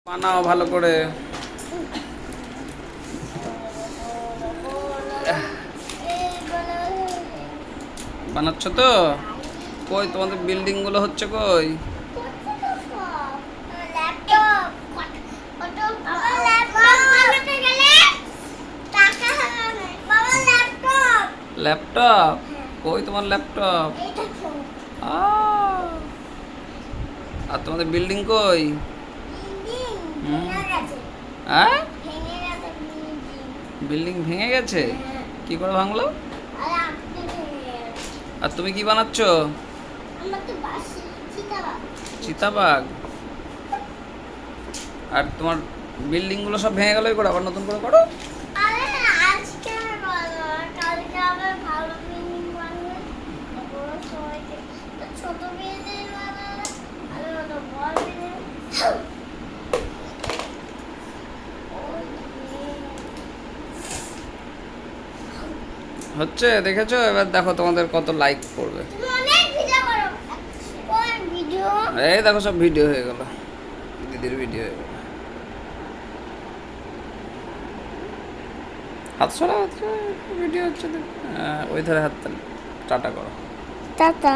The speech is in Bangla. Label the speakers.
Speaker 1: বানাও ভালো করে। বানাচ্ছ তো? কই তোমাদের বিল্ডিং গুলো হচ্ছে কই? ল্যাপটপ? কই তোমার ল্যাপটপ? আর তোমাদের বিল্ডিং কই? হ্যাঁ, বিল্ডিং ভেঙে গেছে। কি করে ভাঙলো? আর তুমি কি বানাচ্ছ? চিতাবাঘ? আর তোমার বিল্ডিং গুলো সব ভেঙে গেল, করে আবার নতুন করে করো। হচ্ছে, দেখেছো? এবার দেখো তোমাদের কত লাইক পড়বে। এই দেখো সব ভিডিও হয়ে গেল, দিদির ভিডিও হয়ে গেল। হাত সরা, হাত সরা, ভিডিও হচ্ছে। ওই ধরে হাত তালি টাটা করো।
Speaker 2: টাটা।